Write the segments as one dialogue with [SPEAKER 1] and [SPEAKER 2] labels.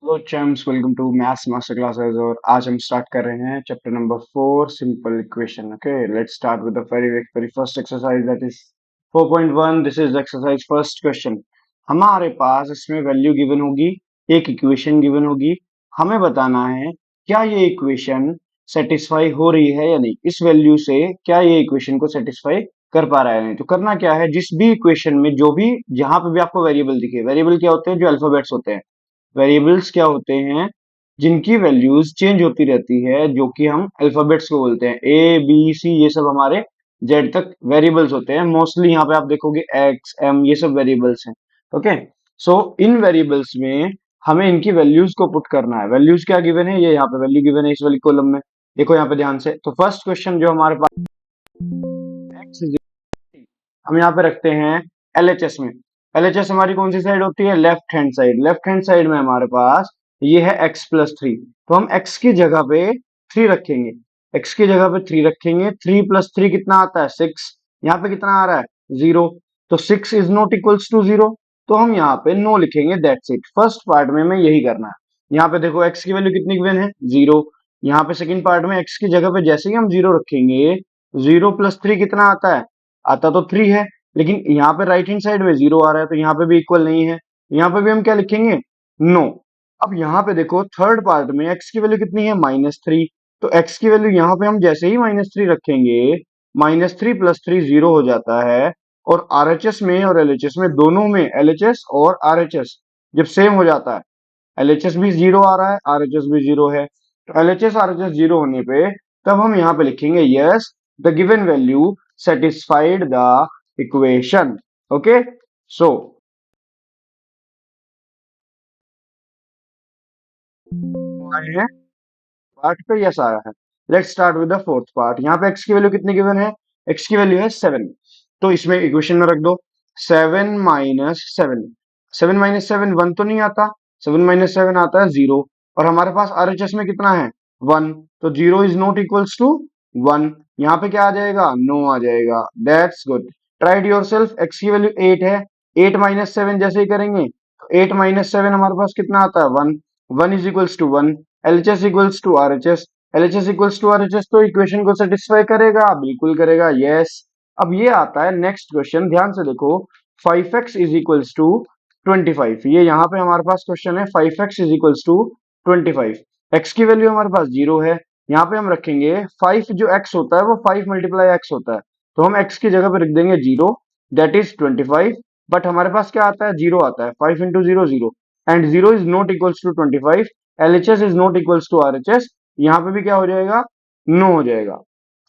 [SPEAKER 1] Hello champs, welcome to maths master classes. और आज हम स्टार्ट कर रहे हैं chapter number 4, simple equation. Okay, let's start with the very first exercise, that is 4.1। This is exercise first question. हमारे पास इसमें वैल्यू गिवन होगी, एक इक्वेशन गिवन होगी। हमें बताना है क्या ये इक्वेशन सेटिस्फाई हो रही है या नहीं, इस वैल्यू से क्या ये इक्वेशन को सेटिस्फाई कर पा रहा है या नहीं। तो करना क्या है, जिस भी इक्वेशन में जो भी जहां पे भी आपको वेरिएबल दिखे, वेरिएबल क्या होते हैं, जो अल्फाबेट्स होते हैं। वेरिएबल्स क्या होते हैं, जिनकी वैल्यूज चेंज होती रहती है, जो कि हम अल्फाबेट्स को बोलते हैं। ए बी सी ये सब हमारे जेड तक वेरिएबल्स होते हैं। मोस्टली यहाँ पे आप देखोगे एक्स एम ये सब वेरिएबल्स हैं। ओके, सो इन वेरिएबल्स में हमें इनकी वैल्यूज को पुट करना है। वैल्यूज क्या गिवन है, ये यहाँ पे वैल्यू गिवन है इस वाली कॉलम में। देखो यहाँ पे ध्यान से, तो फर्स्ट क्वेश्चन जो हमारे पास एक्स, हम यहाँ पे रखते हैं एलएचएस में। एलएचएस हमारी कौन सी साइड होती है, left hand side. Left hand side में हमारे पास ये है x+3। तो हम x की जगह पे 3 रखेंगे। x की जगह पे 3 रखेंगे। 3+3 कितना आता है, 6। यहाँ पे कितना आ रहा है, 0। तो 6 इज नॉट इक्वल्स टू 0। तो हम यहाँ पे नो लिखेंगे, दैट्स इट। फर्स्ट पार्ट में हमें यही करना है। यहाँ पे देखो x की वैल्यू कितनी गिवन है, 0। यहाँ पे सेकंड पार्ट में x की जगह पे जैसे ही हम 0 रखेंगे, 0+3 कितना आता है, आता तो 3 है। लेकिन यहाँ पे राइट हैंड साइड में 0 आ रहा है, तो यहाँ पे भी इक्वल नहीं है। यहाँ पे भी हम क्या लिखेंगे, नो। अब यहाँ पे देखो थर्ड पार्ट में x की वैल्यू कितनी है, -3। तो x की वैल्यू यहाँ पे हम जैसे ही -3 रखेंगे, -3+3 0 हो जाता है। और RHS में और LHS में, दोनों में LHS और RHS जब सेम हो जाता है, LHS भी 0 आ रहा है, RHS भी 0 है, तो LHS RHS 0 होने पे तब हम यहाँ पे लिखेंगे yes, the given value satisfied the equation. Okay, so आए हैं पार्ट पे यस आया है। Let's start with the fourth part. यहाँ पे x की वैल्यू कितनी गिवन है, x की वैल्यू है 7। तो इसमें इक्वेशन में रख दो 7 - 7। 7 - 7 1 तो नहीं आता, 7 - 7 आता है 0। और हमारे पास RHS में कितना है, 1। तो 0 इज नॉट इक्वल्स टू 1। यहाँ पे क्या आ जाएगा, नो आ जाएगा। That's good, tried your self. x की वैल्यू 8 है, 8 - 7 जैसे ही करेंगे तो 8 - 7 हमारे पास कितना आता है, 1। 1 is equals to 1। LHS equals to RHS। LHS equals to RHS तो इक्वेशन को सेटिस्फाई करेगा, बिल्कुल करेगा, यस। अब ये आता है नेक्स्ट क्वेश्चन, ध्यान से देखो। 5x is equals to 25। ये यहाँ पे हमारे पास क्वेश्चन है, 5x is equals to 25। x की वैल्यू हमारे पास 0 है। यहाँ पे हम रखेंगे 5, जो x होता है वो 5 × x होता है। तो हम x की जगह पे रख देंगे 0, दैट इज 25। बट हमारे पास क्या आता है, 0 आता है। 5 × 0 0, and 0 is not equals to 25। LHS is not equals to RHS। यहाँ पे भी क्या हो जाएगा, नो हो जाएगा।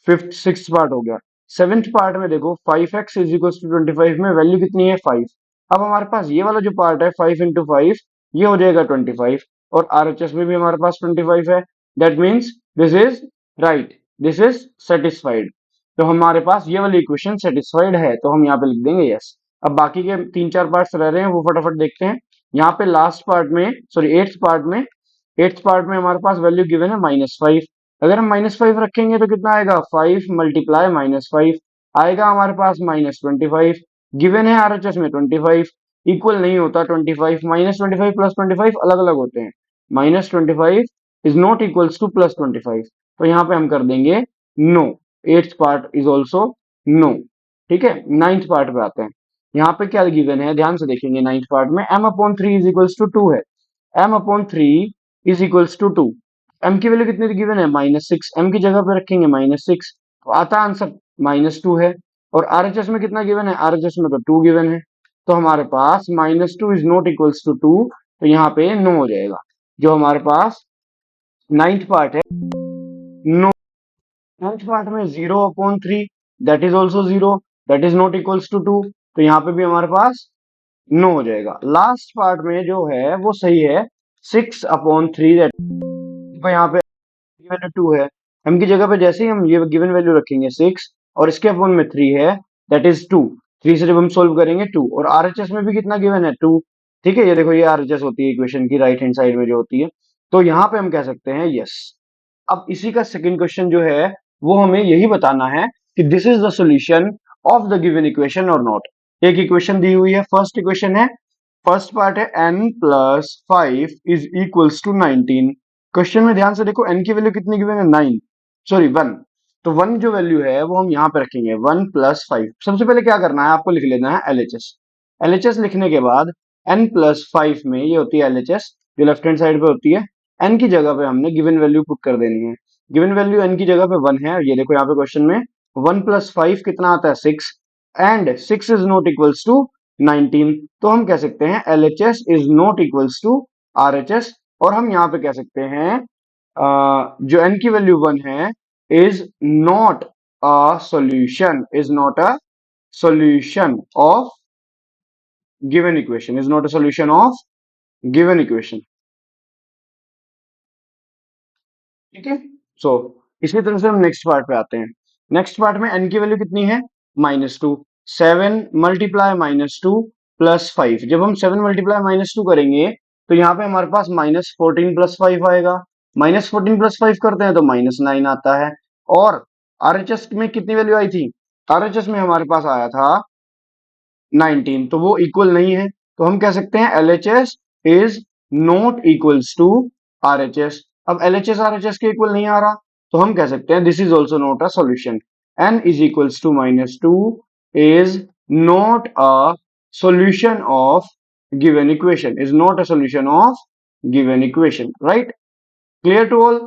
[SPEAKER 1] फिफ्थ सिक्स पार्ट हो गया। सेवेंथ पार्ट में देखो 5x इज इक्वल्स टू 25 में वैल्यू कितनी है, 5। अब हमारे पास ये वाला जो पार्ट है 5 × 5, ये हो जाएगा 25। और RHS में भी हमारे पास 25 है। That means this is right, this is satisfied. तो हमारे पास ये वाली इक्वेशन सेटिस्फाइड है, तो हम यहाँ पे लिख देंगे यस। अब बाकी के 3-4 पार्ट्स रह रहे हैं, वो फटाफट देखते हैं। यहाँ पे लास्ट पार्ट में, सॉरी एट्थ पार्ट में हमारे पास वैल्यू गिवन है -5। अगर हम -5 रखेंगे तो कितना आएगा, 5 × -5 आएगा हमारे पास -25। गिवन है RHS में 25, इक्वल नहीं होता 25। -25 प्लस 25 अलग अलग होते हैं। -25 इज नॉट इक्वल्स टू +25। तो यहाँ पे हम कर देंगे no. Eighth part is also no. ठीक है, नाइन्थ पार्ट पे आते हैं। यहाँ पे क्या गिवन है, ध्यान से देखेंगे। नाइन्थ पार्ट में m/3 इज इक्वल्स टू 2 है। m/3 is equals to 2। m की वैल्यू कितनी गिवन है, -6। m की जगह पे रखेंगे -6, तो आता आंसर -2 है। और RHS में कितना गिवन है, RHS में तो 2 गिवन है। तो हमारे पास -2 इज नॉट इक्वल्स टू 2, तो यहाँ पे नो हो जाएगा। जो हमारे पास नाइन्थ पार्ट है, नो। नाइन्थ पार्ट में 0/3, that is also 0, that is not equals to 2, तो यहाँ पे भी हमारे पास नो हो जाएगा। लास्ट पार्ट में जो है वो सही है, 6/3। देखो यहाँ पे वैल्यू 2 है, m की जगह पे जैसे ही हम ये गिवन वैल्यू रखेंगे 6, और इसके अपॉन में 3 है, दैट इज 2। 3 से जब हम सोल्व करेंगे 2, और RHS में भी कितना गिवन है, 2। ठीक है, ये देखो ये RHS होती है इक्वेशन की राइट हैंड साइड में जो होती है। तो यहाँ पे हम कह सकते हैं यस। अब इसी का सेकंड क्वेश्चन जो है, वो हमें यही बताना है कि this is the solution of the given equation और नॉट। एक इक्वेशन दी हुई है, फर्स्ट इक्वेशन है फर्स्ट पार्ट है n+5 is equals to 19। Question में ध्यान से देखो n की वैल्यू कितनी गिवन है, 9, सॉरी 1। तो 1 जो वैल्यू है वो हम यहाँ पे रखेंगे, 1+5। सबसे पहले क्या करना है, आपको लिख लेना है LHS। LHS लिखने के बाद n+5 में ये होती है LHS जो लेफ्ट हैंड साइड पे होती है। n की जगह पे हमने गिवन वैल्यू पुट कर देनी है। गिवन वैल्यू n की जगह पे 1 है, ये देखो यहाँ पे क्वेश्चन में 1+5 कितना आता है, 6, and 6 is not equals to 19। तो हम कह सकते हैं LHS is not equals to RHS। और हम यहाँ पे कह सकते हैं जो n की वैल्यू 1 है is not a solution, is not a solution of given equation, is not a solution of given equation. ठीक है, सो इसी तरह से हम नेक्स्ट पार्ट पे आते हैं। नेक्स्ट पार्ट में n की वैल्यू कितनी है, -2। 7 मल्टीप्लाई -2 +5। जब हम 7 मल्टीप्लाई -2 करेंगे तो यहाँ पे हमारे पास -14 +5 आएगा। -14 +5 करते हैं तो -9 आता है। और RHS में कितनी वैल्यू आई थी, RHS में हमारे पास आया था 19, तो वो इक्वल नहीं है। तो हम कह सकते हैं LHS is not equals to RHS। अब LHS RHS के इक्वल नहीं आ रहा तो हम कह सकते हैं this is also not a solution. n is equals to -2 is not a solution of given equation, is not a solution of given equation, right? Clear to all.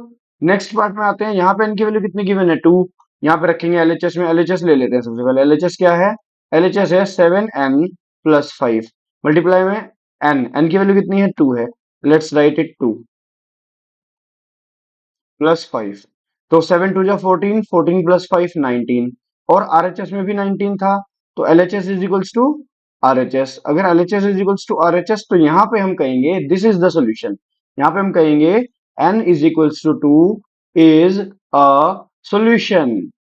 [SPEAKER 1] Next part में आते हैं, यहाँ पे n की value कितनी given है, 2। यहाँ पे रखेंगे LHS में, LHS ले लेते हैं सबसे पहले। LHS क्या है, LHS है 7n+5 मल्टीप्लाई में n की वैल्यू कितनी है, 2 है। Let's write it 2 +5। तो 7 2 जा 14, 14 +5 19। और RHS में भी 19 था, तो LHS is equals to RHS। अगर LHS is equals to RHS तो यहाँ पे हम कहेंगे दिस इज द सॉल्यूशन। यहाँ पे हम कहेंगे n is equals to 2 is a solution.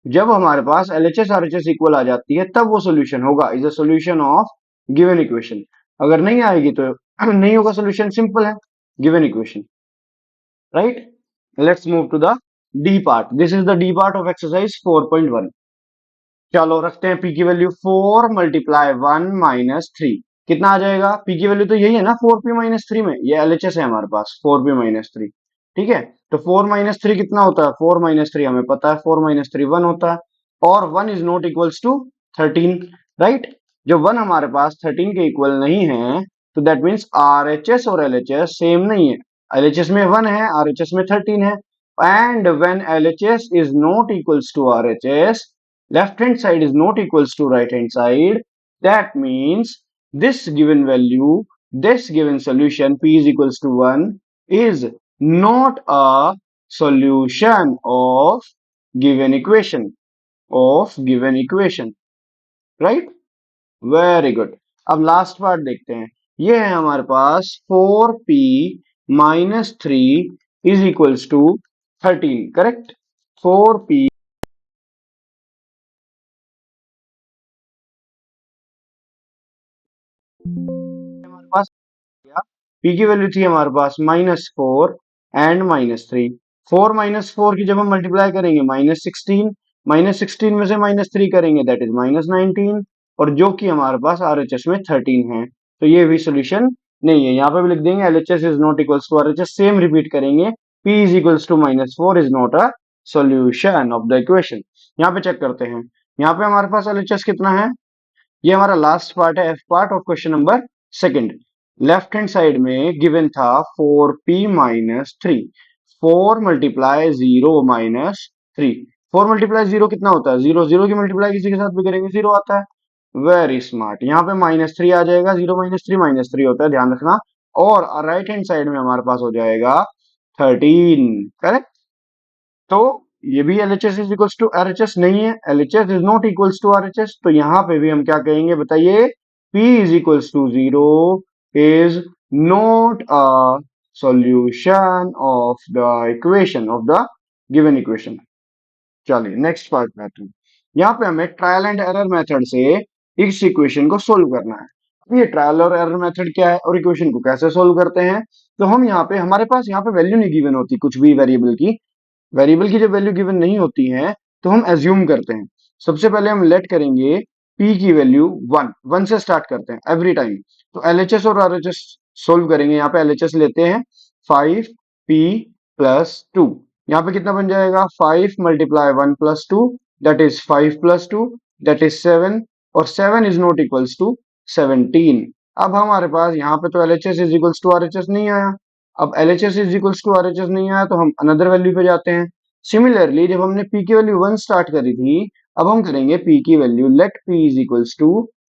[SPEAKER 1] जब हमारे पास LHS RHS इक्वल आ जाती है तब वो सॉल्यूशन होगा, is a solution of given equation. अगर नहीं आएगी तो नहीं होगा सॉल्यूशन, सिंपल है, given equation, right. Let's move to the D part. This is the D part of exercise 4.1। चलो रखते हैं p की वैल्यू 4 मल्टीप्लाई 1 -3। कितना आ जाएगा, p की वैल्यू तो यही है ना 4p-3 में, ये LHS है हमारे पास 4p-3। ठीक है, तो 4 - 3 कितना होता है, 4 - 3 हमें पता है, 4 - 3 1 होता है। और 1 is not equals to 13, right. जब 1 हमारे पास 13 के इक्वल नहीं है तो दैट मीन्स RHS और LHS सेम नहीं है। LHS में 1 है, RHS में 13 है। And when LHS is not equals to RHS, left hand side is not equals to right hand side, that means this given value, this given solution p is equals to 1 is not a solution of given equation, of given equation, right? Very good। अब last part देखते हैं। ये है हमारे पास 4p-3 is equals to 13, correct. 4p हमारे पास, p की value थी हमारे पास -4 एंड -3। 4 - 4 की जब हम मल्टीप्लाई करेंगे -16, -16 में से -3 करेंगे दैट इज -19। और जो कि हमारे पास RHS में 13 है, तो ये भी सोल्यूशन नहीं है। यहाँ पे भी लिख देंगे LHS is not equals to RHS, same repeat करेंगे, p is equals to -4 is not a solution of the equation. यहाँ पे चेक करते हैं, यहाँ पे हमारे पास LHS कितना है, ये हमारा लास्ट पार्ट है, F part of question number second. Left hand side में गिवन था 4p-3, 4 मल्टीप्लाई 0 -3। 4 मल्टीप्लाई 0 कितना होता है, 0, 0 की मल्टीप्लाई किसी के साथ भी करेंगे 0 आता है। वेरी स्मार्ट, यहाँ पे -3 आ जाएगा, 0 -3 -3 होता है, ध्यान रखना। और राइट हैंड साइड में हमारे पास हो जाएगा 13, करेक्ट। तो ये भी LHS is equals to RHS नहीं है, LHS is not equals to RHS, तो यहां पे भी हम क्या कहेंगे बताइए, P is equals to 0 is not a solution of the equation, of the given equation. चलिए नेक्स्ट पार्ट में आते हैं। यहाँ पे हमें ट्रायल एंड एरर मेथड से इस इक्वेशन को सोल्व करना है। अब ये ट्रायल और एरर मेथड क्या है और इक्वेशन को कैसे सोल्व करते हैं, तो हम यहाँ पे, हमारे पास यहाँ पे वैल्यू नहीं गिवन होती कुछ भी वेरिएबल की। वेरिएबल की जब वैल्यू गिवन नहीं होती है तो हम एज्यूम करते हैं। सबसे पहले हम लेट करेंगे P की वैल्यू 1 से स्टार्ट करते हैं एवरी टाइम। तो LHS और RHS सोल्व करेंगे। यहाँ पे LHS लेते हैं 5P प्लस 2। यहाँ पे कितना बन जाएगा 5 multiply 1 plus 2 that is 5 plus 2 that is 7 और 7 इज नॉट इक्वल्स टू 17। अब हमारे पास यहाँ पे तो LHS is equals to RHS नहीं आया। अब LHS is equals to RHS नहीं आया तो हम अनदर वैल्यू पे जाते हैं। सिमिलरली जब हमने P की वैल्यू 1 स्टार्ट करी थी, अब हम करेंगे P की value let P is equals to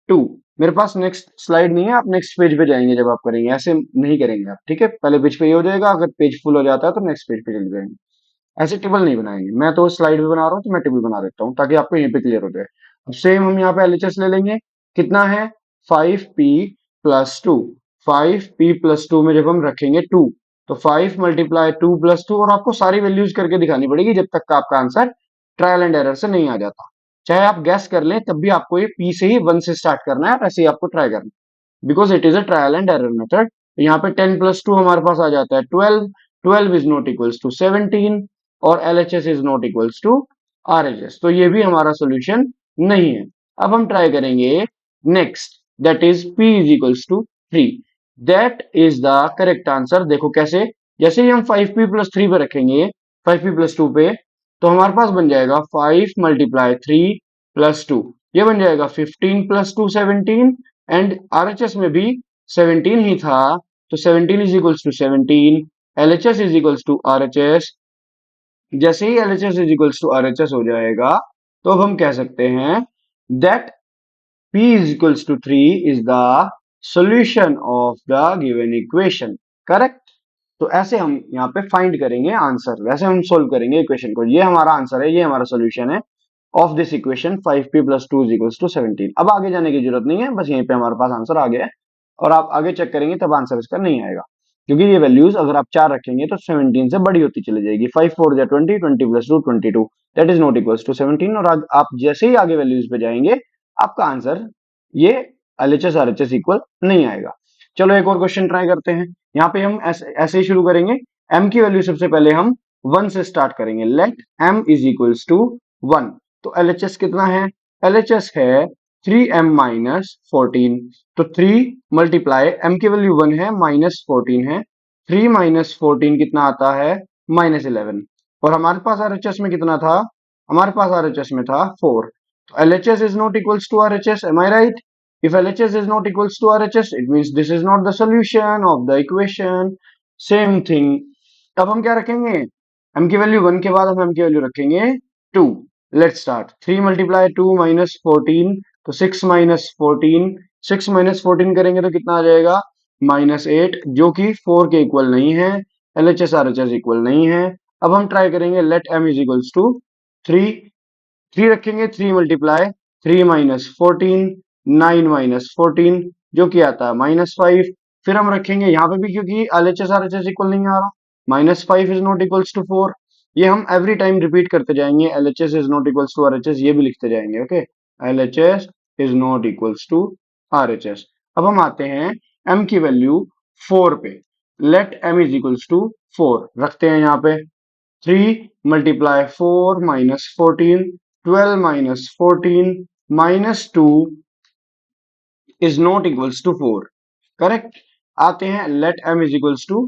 [SPEAKER 1] 2। मेरे पास नेक्स्ट स्लाइड नहीं है, आप नेक्स्ट पेज पे जाएंगे जब आप करेंगे, ऐसे नहीं करेंगे आप, ठीक है। पहले पेज पे ये हो जाएगा, अगर पेज फुल हो जाता है तो नेक्स्ट पेज पे चले जाएंगे। ऐसे टेबल नहीं बनाएंगे, मैं तो स्लाइड पे बना रहा हूँ तो मैं टेबल बना देता हूँ ताकि आपको यहीं पे क्लियर हो जाए। अब सेम हम यहाँ पे LHS ले लेंगे। कितना है 5P प्लस 2। 5P प्लस 2 में जब हम रखेंगे 2 तो 5 मल्टीप्लाई 2 प्लस 2 और आपको सारी वैल्यूज करके दिखानी पड़ेगी जब तक का आपका आंसर ट्रायल एंड एरर से नहीं आ जाता। चाहे आप गैस कर लें तब भी आपको ये P से ही 1 से स्टार्ट करना है, ऐसे ही आपको ट्राई करना है because it is a trial and error method. यहाँ पे 10 प्लस 2 हमारे पास आ जाता है 12। 12 इज नॉट इक्वल्स टू 17 और LHS is not equals to RHS, तो ये भी हमारा सोल्यूशन नहीं है। अब हम ट्राई करेंगे next, that is P is equals to 3। That is the correct answer. देखो कैसे, जैसे ही हम 5P प्लस 3 पे रखेंगे 5P प्लस 2 पे, तो हमारे पास बन जाएगा 5 मल्टीप्लाई 3 प्लस 2, ये बन जाएगा 15 प्लस 2 17 एंड RHS में भी 17 ही था तो 17 is equals to 17। LHS is equals to RHS। जैसे ही LHS is equals to RHS हो जाएगा तो अब हम कह सकते हैं that P is equals to 3 is the solution of the given equation, correct. तो ऐसे हम यहाँ पे फाइंड करेंगे आंसर, वैसे हम सोल्व करेंगे इक्वेशन को। ये हमारा आंसर है, ये हमारा सोल्यूशन है of this equation 5P plus 2 is equals to 17। अब आगे जाने की जरूरत नहीं है, बस यहीं पे हमारे पास आंसर आ गया है और आप आगे चेक करेंगे तब आंसर इसका नहीं आएगा क्योंकि ये वैल्यूज अगर आप 4 रखेंगे तो 17 से बड़ी होती चली जाएगी। 5 4 जा 20, 20 plus 2 22 that is not equals to 17 और आप जैसे ही आगे वैल्यूज पे जाएंगे आपका आंसर ये LHS RHS इक्वल नहीं आएगा। चलो एक और क्वेश्चन ट्राई करते हैं। यहाँ पे हम ऐसे ही शुरू करेंगे। M की वैल्यू सबसे पहले हम 1 से स्टार्ट करेंगे। Let M is equals to 1। तो LHS कितना है, LHS है 3M माइनस 14। तो 3 मल्टीप्लाई M की वैल्यू 1 है माइनस 14 है, 3 माइनस 14 कितना आता है माइनस 11। और हमारे पास RHS में कितना था, हमारे पास RHS में था 4। तो LHS is not equals to RHS, am I right? If LHS is not equals to RHS, it means this is not the solution of the equation. Same thing. अब हम क्या रखेंगे, m की वैल्यू 1 के बाद हम m की value रखेंगे 2। Let's start. 3 मल्टीप्लाई 2 माइनस 14 तो 6 माइनस 14, 6 माइनस 14 करेंगे तो कितना आ जाएगा माइनस 8 जो कि 4 के इक्वल नहीं है। LHS RHS इक्वल नहीं है। अब हम ट्राई करेंगे let m is equals to 3। 3 रखेंगे, 3 मल्टीप्लाई 3 माइनस 14, 9 माइनस 14 जो कि आता है माइनस 5। फिर हम रखेंगे यहाँ पे भी क्योंकि LHS RHS इक्वल नहीं आ रहा, minus 5 is not equals to 4। ये हम एवरी टाइम रिपीट करते जाएंगे, LHS is not equals to RHS ये भी लिखते जाएंगे, okay. LHS is not equals to RHS। अब हम आते हैं m की वैल्यू 4 पे। Let m is equals to 4 रखते हैं यहाँ पे। 3 multiply 4 minus 14, 12 minus 14 minus 2 is not equals to 4, correct. आते हैं late m is equals to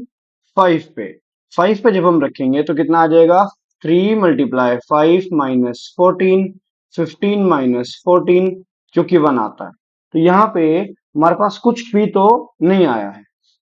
[SPEAKER 1] 5 पे। 5 पे जब हम रखेंगे तो कितना आ जाएगा 3 मल्टीप्लाई 5 माइनस 14, 15 माइनस 14 जो कि 1 आता है। तो यहाँ पे हमारे पास कुछ भी तो नहीं आया है।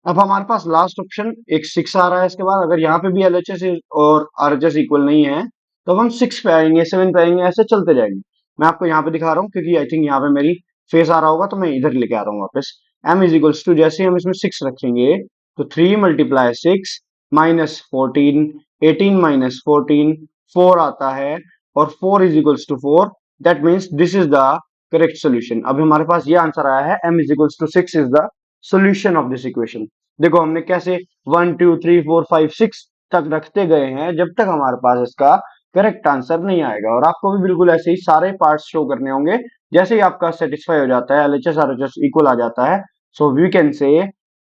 [SPEAKER 1] अब हमारे पास लास्ट ऑप्शन एक 6 आ रहा है इसके बाद। अगर यहाँ पे भी LHS और RHS इक्वल नहीं है तो अब हम 6 पे आएंगे, 7 पे आएंगे, ऐसे चलते जाएंगे। मैं आपको यहाँ पे दिखा रहा हूँ क्योंकि आई थिंक यहाँ पे मेरी फेस आ रहा होगा तो मैं इधर लेके आ रहा हूँ वापस। m इज इक्वल्स टू, जैसे हम इसमें 6 रखेंगे तो 3 मल्टीप्लाई 6 माइनस 14, 18 माइनस 14 4 आता है और 4 is equals to 4। That means this is the correct solution. अब हमारे पास ये आंसर आया है m is equals to 6 is the solution of this equation. देखो हमने कैसे 1 2 3 4 5 6 तक रखते गए हैं जब तक हमारे पास इसका करेक्ट आंसर नहीं आएगा। और आपको भी बिल्कुल ऐसे ही सारे पार्ट्स शो करने होंगे। जैसे ही आपका सेटिस्फाई हो जाता है, LHS RHS इक्वल आ जाता है, so we can say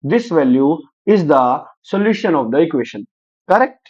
[SPEAKER 1] this value is the solution of the equation, correct.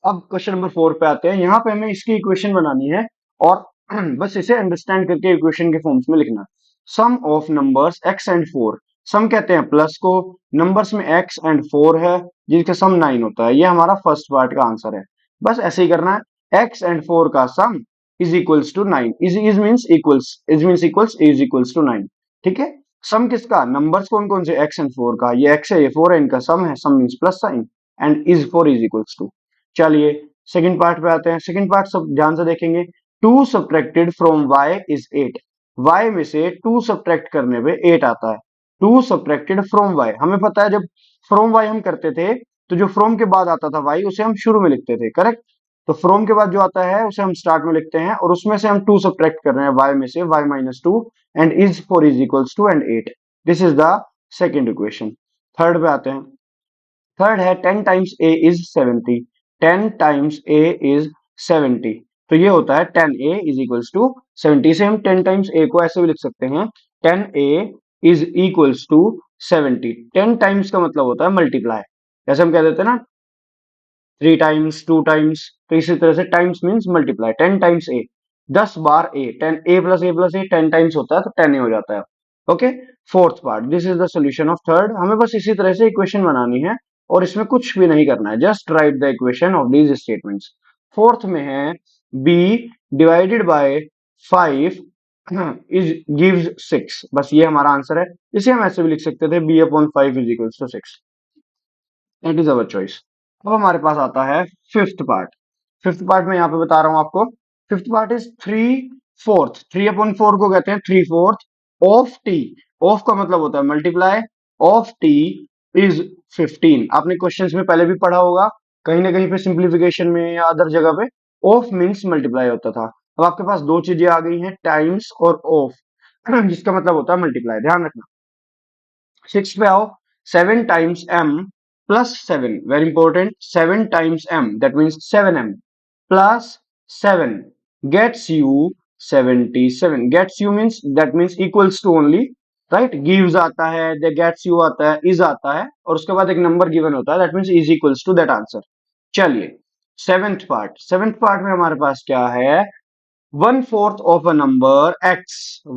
[SPEAKER 1] अब क्वेश्चन नंबर 4 पे आते हैं। यहाँ पे हमें इसकी इक्वेशन बनानी है और बस इसे अंडरस्टैंड करके इक्वेशन के फॉर्म्स में लिखना। सम ऑफ नंबर्स x एंड 4, सम कहते हैं प्लस को, नंबर्स में x एंड 4 है जिसका सम 9 होता है, ये हमारा फर्स्ट पार्ट का आंसर है। बस ऐसे ही करना है, x एंड 4 का sum is equals to 9, is means equals, is equals to 9। ठीक है, सम किसका, नंबर्स कौन कौन से, x एंड 4 का, ये x है ये 4 है, इनका सम है, sum means plus sign, and is 4 is equals to. चलिए सेकंड पार्ट पे आते हैं। सेकंड पार्ट सब ध्यान से देखेंगे। 2 subtracted from y is 8, y में से 2 सब्ट्रैक्ट करने पे 8 आता है। 2 सब्ट्रैक्टेड फ्रॉम y, हमें पता है जब फ्रॉम y हम करते थे तो जो फ्रॉम के बाद आता था y उसे हम शुरू में लिखते थे, करेक्ट। तो फ्रॉम के बाद जो आता है उसे हम स्टार्ट में लिखते हैं, और उसमें से हम 2 सब्ट्रैक्ट कर रहे हैं y में से, y minus 2, and is 4 is equals to and 8। This is the second equation. Third पे आते हैं। थर्ड है 10 times a is 70, 10 times a is 70, तो ये होता है 10a इज इक्वल्स टू 70। से हम 10 टाइम्स a को ऐसे भी लिख सकते हैं, 10a is equals to 70। 10 times का मतलब होता है मल्टीप्लाई, जैसे हम कह देते हैं ना 3 टाइम्स, 2 टाइम्स, तो इसी तरह से times means multiply. 10 times a, 10 bar a, 10 a plus a plus a 10 times होता है तो 10 a हो जाता है। Okay, fourth part, this is the solution of third. हमें बस इसी तरह से इक्वेशन बनानी है और इसमें कुछ भी नहीं करना है, just right the equation of these statements. Fourth में है b divided by 5 is gives 6, बस ये हमारा आंसर है। इसे हम ऐसे भी लिख सकते थे b upon 5 is equals to 6, that is our choice. अब हमारे पास आता है फिफ्थ पार्ट। फिफ्थ पार्ट में यहाँ पे बता रहा हूं आपको, फिफ्थ पार्ट इज 3/4, 3/4 को कहते हैं 3/4 ऑफ टी। ऑफ का मतलब होता है मल्टीप्लाई, ऑफ टी इज 15। आपने क्वेश्चंस में पहले भी पढ़ा होगा, कहीं ना कहीं पे सिंप्लीफिकेशन में या अदर जगह पे ऑफ मीन्स मल्टीप्लाई होता था। अब आपके पास दो चीजें आ गई हैं, टाइम्स और ऑफ, जिसका मतलब होता है मल्टीप्लाई, ध्यान रखना। 6 पे आओ, 7 times m plus 7, very important, 7 times m that means 7m plus 7 gets you 77। Gets you means that means equals to only, right. Gives आता है, दे गेट्स यू आता है, इज आता है, और उसके बाद एक नंबर गिवन होता है, that means is equals to that answer. चलिए सेवेंथ पार्ट, सेवेंथ पार्ट में हमारे पास क्या है, 1/4 of a number x,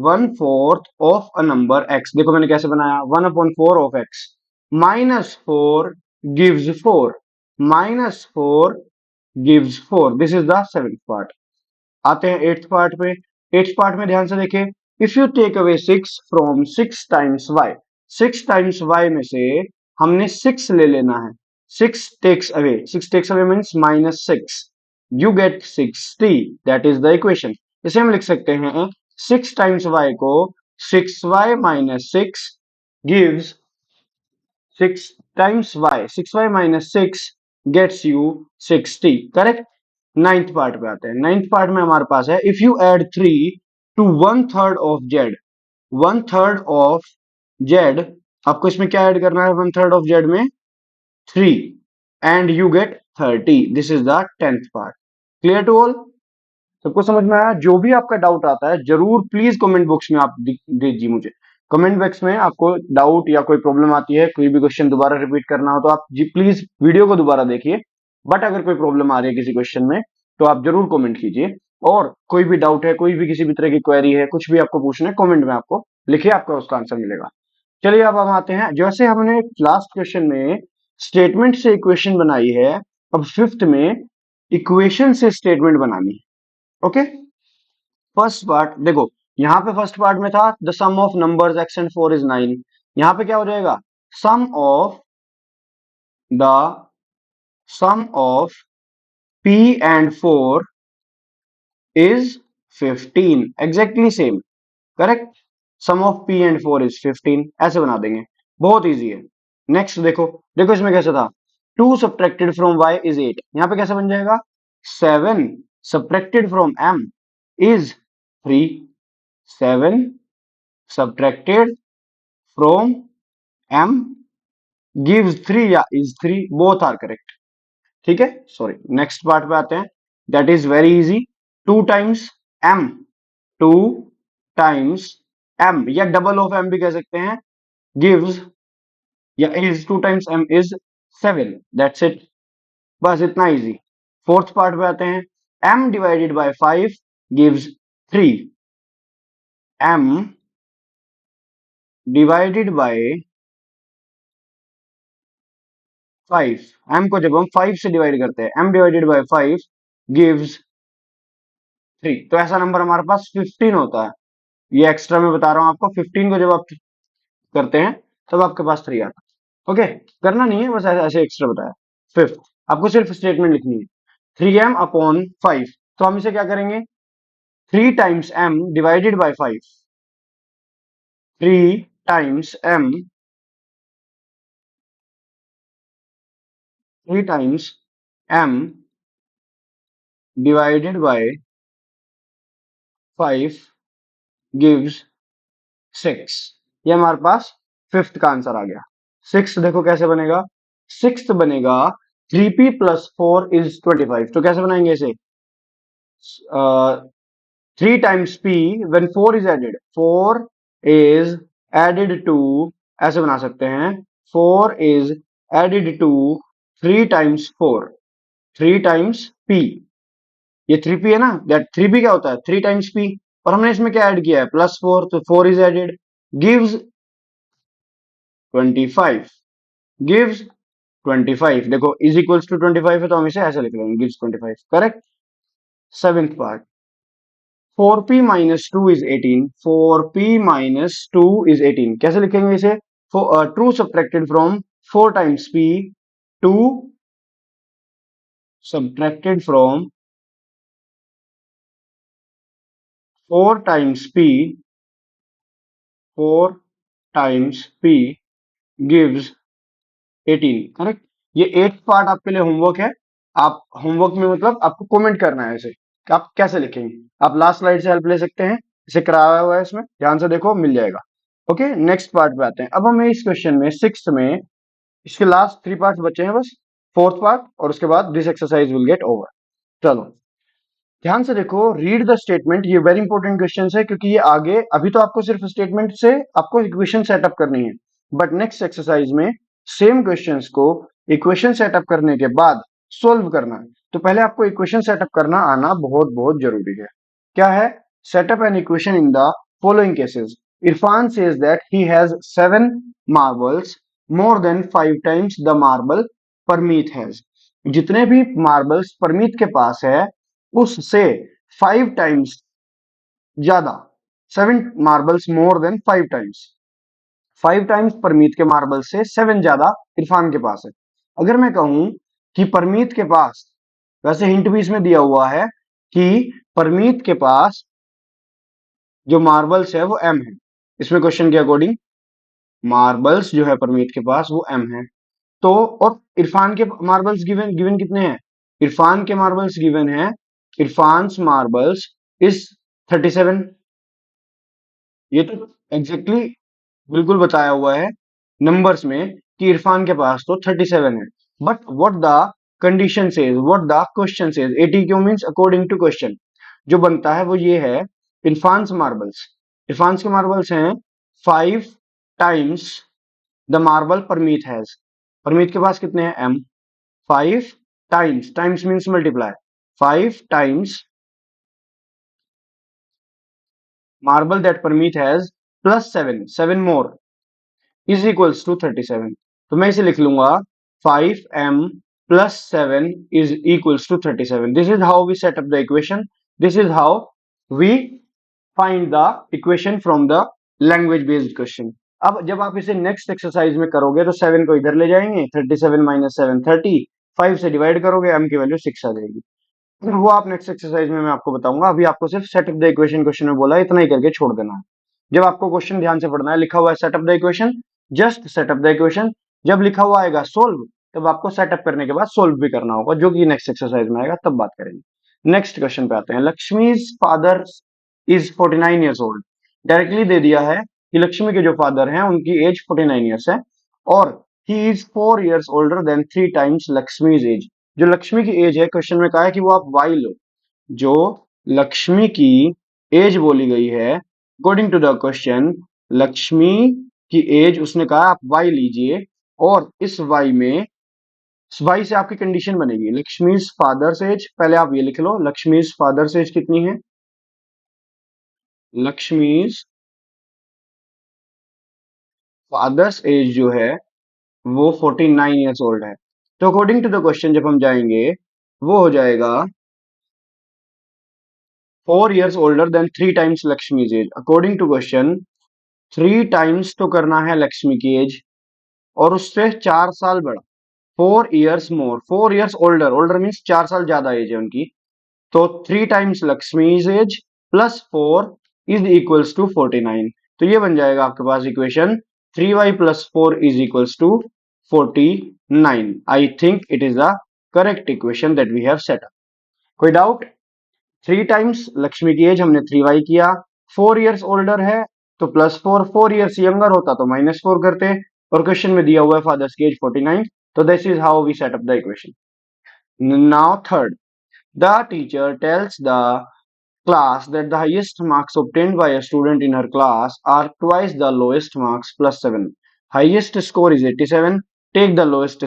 [SPEAKER 1] 1/4 of a number x, देखो मैंने कैसे बनाया, 1/4 of x minus 4 gives 4, minus 4 gives 4। This is the seventh part. आते हैं एट्थ पार्ट पे। एट्थ पार्ट में ध्यान से देखें, if you take away 6 from 6 times y, 6 times y में से हमने 6 ले लेना है, 6 takes away, 6 takes away means minus 6, you get 60, that is the equation. इसे हम लिख सकते हैं 6 टाइम्स y को 6y minus 6 gives 6 times y, 6y minus 6 gets you 60, correct. Ninth part पे आते हैं। नाइन्थ पार्ट में हमारे पास है, if you add 3 to 1/3 of Z, 1/3 of Z, आपको इसमें क्या ऐड करना है, 1/3 ऑफ जेड में 3, and you get 30। This is the 10th part. Clear to all, सबको समझ में आया। जो भी आपका डाउट आता है जरूर प्लीज कमेंट बॉक्स में आप दीजिए मुझे। कमेंट बॉक्स में आपको डाउट या कोई प्रॉब्लम आती है, कोई भी क्वेश्चन दोबारा रिपीट करना हो तो आप जी प्लीज वीडियो को दोबारा देखिए, बट अगर कोई प्रॉब्लम आ रही है किसी क्वेश्चन में तो आप जरूर कमेंट कीजिए। और कोई भी डाउट है, कोई भी किसी भी तरह की क्वेरी है, कुछ भी आपको पूछना है, कमेंट में आपको लिखिए, आपका उसका आंसर मिलेगा। चलिए अब हम आते हैं, जैसे हमने लास्ट क्वेश्चन में स्टेटमेंट से इक्वेशन बनाई है, अब फिफ्थ में इक्वेशन से स्टेटमेंट बनानी है। ओके, फर्स्ट पार्ट देखो, यहां पे फर्स्ट पार्ट में था the sum of numbers x and 4 is 9, यहां पे क्या हो जाएगा, sum of the sum of p and 4 is 15, exactly same, correct. Sum of p and 4 is 15, ऐसे बना देंगे, बहुत इजी है। नेक्स्ट देखो, देखो इसमें कैसे था, 2 सब्ट्रैक्टेड फ्रॉम y इज 8, यहां पे कैसे बन जाएगा, 7 subtracted from m is 3, 7 subtracted from m gives 3 या is 3, both are correct। ठीक है, सॉरी नेक्स्ट पार्ट पे आते हैं, that is very easy. 2 times m, 2 times m या डबल ऑफ m भी कह सकते हैं, गिव्स या is 2 times m is 7, that's it, बस इतना इजी। फोर्थ पार्ट पे आते हैं, m divided by 5 gives 3m divided by 5। m को जब हम 5 से डिवाइड करते हैं, m डिवाइडेड बाय 5 गिव्स 3। तो ऐसा नंबर हमारे पास 15 होता है। ये एक्स्ट्रा मैं बता रहा हूं आपको, 15 को जब आप करते हैं तब आपके पास 3 आता है। ओके, करना नहीं है, बस ऐसे ऐसे एक्स्ट्रा बताया। फिफ्थ, आपको सिर्फ स्टेटमेंट लिखनी है, 3m अपॉन 5। तो हम इसे क्या करेंगे, 3 times m divided by 5। 3 times m, 3 times m divided by 5 gives 6। ये हमारे पास फिफ्थ का आंसर आ गया। सिक्स देखो कैसे बनेगा, सिक्स बनेगा 3p प्लस 4 इज 25। तो कैसे बनाएंगे इसे, 3 times p when 4 is added, 4 is added to, ऐसे बना सकते हैं, 4 is added to 3 times 4, 3 times p। ये 3p है ना, दैट 3p क्या होता है, 3 times p। और हमने इसमें क्या ऐड किया है, प्लस 4, तो 4 is added gives 25, gives 25। देखो इज इक्वल्स टू 25 है तो हम इसे ऐसे लिख लेंगे, gives 25। Correct. Seventh part, 4p minus 2 is 18, 4p minus 2 is 18। कैसे लिखेंगे इसे, true subtracted from 4 times p, 2 subtracted from 4 times p, 4 times p gives 18। Correct. ये 8th पार्ट आपके लिए होमवर्क है। आप होमवर्क में मतलब आपको कमेंट करना है इसे कि आप कैसे लिखेंगे। आप लास्ट स्लाइड से हेल्प ले सकते हैं, इसे कराया हुआ है इसमें, ध्यान से देखो मिल जाएगा। ओके, नेक्स्ट पार्ट पे आते हैं। अब हमें इस क्वेश्चन में सिक्स्थ में इसके लास्ट 3 पार्ट बचे हैं बस, फोर्थ पार्ट, और उसके बाद this exercise will get over. चलो ध्यान से देखो, रीड द स्टेटमेंट। ये वेरी इंपॉर्टेंट क्वेश्चन है क्योंकि ये आगे, अभी तो आपको सिर्फ स्टेटमेंट से आपको इक्वेशन सेटअप करनी है, बट नेक्स्ट एक्सरसाइज में सेम क्वेश्चंस को इक्वेशन सेटअप करने के बाद सोल्व करना है। तो पहले आपको इक्वेशन सेटअप करना आना बहुत बहुत जरूरी है। क्या है, setup an equation in the following cases. Irfan says that he has 7 marbles more than 5 times the marble Parmeet has. जितने भी मार्बल्स परमीत के पास है उससे 5 टाइम्स ज्यादा, 7 marbles more than 5 times, 5 times Parmeet के मार्बल से 7 ज्यादा इरफान के पास है। अगर मैं कहूं कि परमीत के पास, वैसे हिंट भी इसमें दिया हुआ है कि परमीत के पास जो मार्बल्स है वो m है, इसमें क्वेश्चन के अकॉर्डिंग मार्बल्स जो है परमीत के पास वो m है। तो और इरफान के मार्बल्स गिवन गिवन कितने हैं, इरफान के मार्बल्स गिवन है, इरफान्स मार्बल्स इज 37। ये तो एग्जैक्टली बिल्कुल बताया हुआ है नंबर्स में कि इरफान के पास तो 37 है। But what the condition says, what the question says, 80 क्यों मींस अकॉर्डिंग टू क्वेश्चन। जो बनता है वो ये है, इरफान्स मार्बल्स, इरफान्स के मार्बल्स हैं 5 times the marble Parmeet has. Parmeet के पास कितने हैं, m। 5 times, times means multiply, 5 times marble that Parmeet has plus 7, 7 more is equals to 37। तो मैं इसे लिख लूंगा 5m plus 7 is equals to 37। This is how we set up the equation, this is how we find the equation from the language based question। अब जब आप इसे next exercise में करोगे तो 7 को इधर ले जाएंगे, 37 माइनस 7 30, 5 से डिवाइड करोगे m की वैल्यू 6 आ जाएगी। वो आप नेक्स्ट एक्सरसाइज में मैं आपको बताऊंगा। अभी आपको सिर्फ सेटअप द इक्वेशन क्वेश्चन में बोला है, इतना ही करके छोड़ देना है। जब आपको क्वेश्चन ध्यान से पढ़ना है, लिखा हुआ है setup the equation, just setup the equation. जब लिखा हुआ आएगा सोल्व, तब आपको सेटअप करने के बाद सोल्व भी करना होगा, जो कि नेक्स्ट एक्सरसाइज में आएगा तब बात करेंगे। नेक्स्ट क्वेश्चन पे आते हैं। Lakshmi's father is 49 years old. Directly दे दिया है कि लक्ष्मी के जो फादर हैं उनकी एज 49 ईयर्स है, और he is 4 years older than 3 times Lakshmi's age. जो लक्ष्मी की एज है, क्वेश्चन में कहा है कि वो आप वाई लो। जो लक्ष्मी की एज बोली गई है, according to the question Lakshmi की एज उसने कहा आप वाई लीजिए, और इस वाई में, वाई से आपकी कंडीशन बनेगी लक्ष्मीज फादर्स एज। पहले आप ये लिख लो, लक्ष्मीज फादर्स एज कितनी है, लक्ष्मीज फादर्स एज जो है वो 49 ईयर्स ओल्ड है। तो अकॉर्डिंग टू द क्वेश्चन जब हम जाएंगे वो हो जाएगा 4 years older than 3 times Lakshmi's age. According to question 3 times तो करना है लक्ष्मी की एज और उससे 4 साल बड़ा। 4 years more, 4 years older, older means 4 साल ज्यादा एज है उनकी। तो 3 times Lakshmi's age plus 4 is equals to 49। तो ये बन जाएगा आपके पास equation 3y + 4 is equals to 49। I think it is the correct equation that we have set up. कोई डाउट? 3 टाइम्स लक्ष्मी की एज हमने 3y किया, 4 ईयर्स ओल्डर है तो +4, 4 ईयर्स यंगर होता तो -4 करते, और क्वेश्चन में दिया हुआ है फादर्स की एज 49। तो this is how we set up the equation. Now third, the teacher tells the class that the highest marks obtained by a student in her class are twice the lowest marks plus 7. Highest score is 87. Take the lowest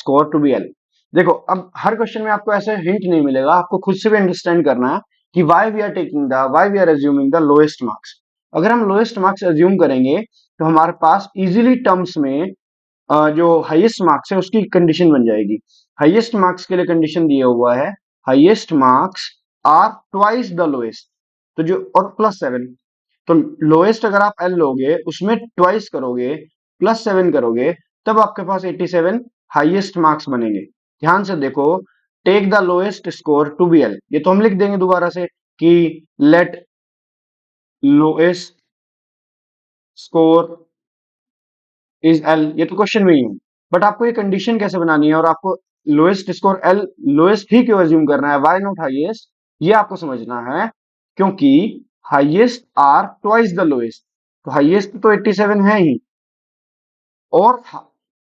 [SPEAKER 1] score to be L. देखो अब हर question में आपको ऐसे hint नहीं मिलेगा, आपको खुद से भी अंडरस्टैंड करना है कि why we are assuming the lowest marks. अगर हम लोएस्ट मार्क्स एज्यूम करेंगे तो हमारे पास इजीली टर्म्स में जो हाईएस्ट मार्क्स है उसकी कंडीशन बन जाएगी। हाईएस्ट मार्क्स के लिए कंडीशन दिया हुआ है highest marks are twice the lowest, तो जो और +7। तो लोएस्ट अगर आप एल लोगे उसमें ट्वाइस करोगे +7 करोगे तब आपके पास 87 हाईएस्ट मार्क्स बनेंगे। ध्यान से देखो, take the lowest score to be L, ये तो हम लिख देंगे दोबारा से कि let lowest score is L, ये तो क्वेश्चन में ही है। बट आपको ये कंडीशन कैसे बनानी है और आपको लोएस्ट स्कोर एल लोएस्ट ही क्यों एज्यूम करना है, व्हाई नॉट हाईएस्ट, ये आपको समझना है। क्योंकि highest are twice the lowest, तो हाईएस्ट तो 87 है ही, और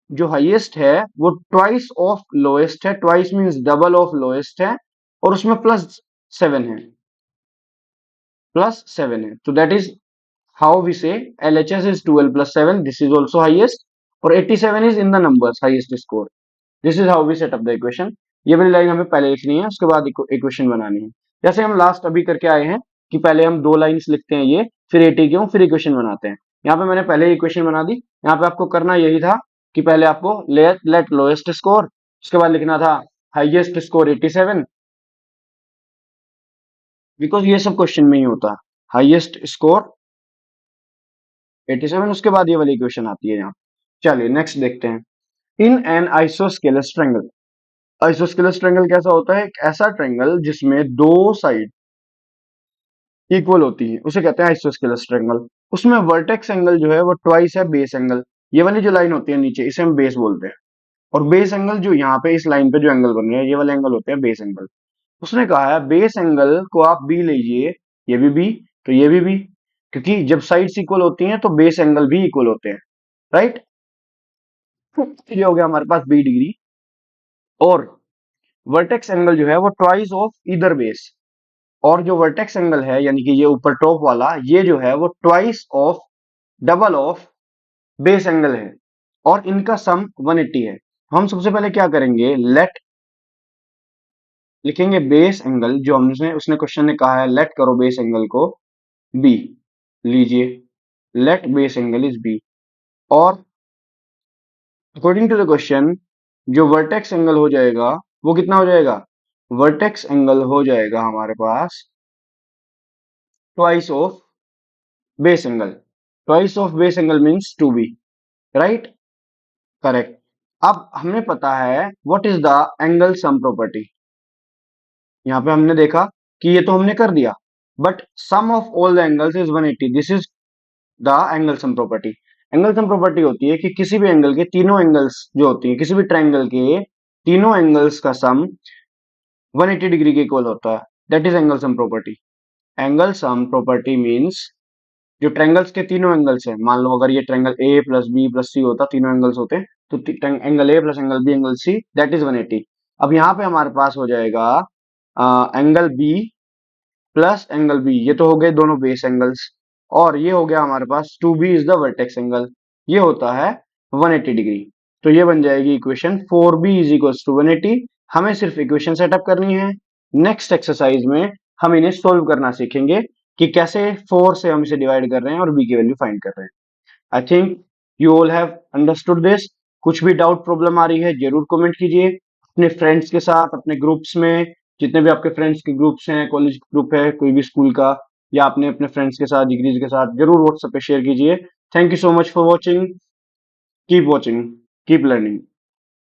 [SPEAKER 1] जो हाईएस्ट है वो ट्वाइस ऑफ लोएस्ट है, twice means double of lowest है, और उसमें +7 है, +7 है। तो दैट इज how we say LHS is 12 plus 7. This is also highest, और 87 is in the numbers highest score. This is how we set up the equation. ये वाली लाइन हमें पहले लिखनी है, उसके बाद इक्वेशन बनानी है। जैसे हम लास्ट अभी करके आए हैं कि पहले हम 2 लाइन्स लिखते हैं ये, फिर 80 क्यों, फिर इक्वेशन बनाते हैं। यहाँ पे मैंने पहले इक्वेशन बना दी। यहाँ पे आपको करना यही था कि पहले आपको लेट लोएस्ट स्कोर, उसके बाद लिखना था हाईएस्ट स्कोर 87, बिकॉज ये सब क्वेश्चन में ही होता है। हाईएस्ट स्कोर 87, उसके बाद ये वाली इक्वेशन आती है यहाँ। चलिए नेक्स्ट देखते हैं। In an isosceles triangle, isosceles triangle कैसा होता है? एक ऐसा ट्रायंगल जिसमें दो साइड इक्वल होती है उसे कहते हैं आइसोस्केलस ट्रायंगल। उसमें वर्टेक्स एंगल जो है वो ट्वाइस है बेस एंगल। ये वाली जो लाइन होती है नीचे इसे हम बेस बोलते हैं, और बेस एंगल जो यहाँ पे इस लाइन पे जो एंगल बन रहे हैं ये वाले एंगल होते हैं बेस एंगल। उसने कहा है बेस एंगल को आप बी लीजिए, ये भी बी तो ये भी बी, क्योंकि जब साइड्स इक्वल होती हैं तो बेस एंगल भी इक्वल होते हैं, राइट। ये हो गया हमारे पास बी डिग्री, और वर्टेक्स एंगल जो है वो ट्वाइस ऑफ इधर बेस, और जो वर्टेक्स एंगल है यानी कि ये ऊपर टॉप वाला ये जो है वो twice of double of base angle है, और इनका सम 180 है। हम सबसे पहले क्या करेंगे, लेट लिखेंगे बेस एंगल, जो हमने उसने क्वेश्चन ने कहा है लेट करो बेस एंगल को बी लीजिए, let base angle is B, और अकॉर्डिंग टू द क्वेश्चन जो वर्टेक्स एंगल हो जाएगा वो कितना हो जाएगा, वर्टेक्स एंगल हो जाएगा हमारे पास twice of base angle, twice of base angle means 2b, right, correct. अब हमें पता है what is the angle sum property. यहाँ पे हमने देखा कि ये तो हमने कर दिया, but sum of all the angles is 180, this is the angle sum property. Angle sum property होती है कि किसी भी एंगल के तीनों एंगल्स जो होती हैं, किसी भी ट्रायंगल के तीनों एंगल्स का सम 180 डिग्री के इक्वल होता है, that is angle sum property. Angle sum property means जो ट्रायंगल्स के तीनों एंगल्स हैं, मान लो अगर ये triangle A plus B plus C होता, तीनों एंगल्स होते हैं, तो angle A plus angle B angle C that is 180। अब यहाँ पे हमारे पास हो जाएगा angle B plus angle B, ये तो हो गए दोनों बेस एंगल्स, और ये हो गया हमारे पास 2b is the vertex angle, ये होता है 180 डिग्री। तो ये बन जाएगी equation 4b is equal to 180। हमें सिर्फ इक्वेशन सेटअप करनी है। नेक्स्ट एक्सरसाइज में हम इन्हें सोल्व करना सीखेंगे कि कैसे 4 से हम इसे डिवाइड कर रहे हैं और b की वैल्यू फाइंड कर रहे हैं। I think you all have understood this. कुछ भी डाउट प्रॉब्लम आ रही है जरूर कमेंट कीजिए अपने फ्रेंड्स के साथ, अपने ग्रुप्स में, जितने भी आपके फ्रेंड्स के ग्रुप्स हैं, कॉलेज ग्रुप है, कोई भी स्कूल का, या आपने अपने फ्रेंड्स के साथ, डिग्रीज के साथ, जरूर व्हाट्सएप पे शेयर कीजिए। Thank you so much for watching. Keep watching, keep learning.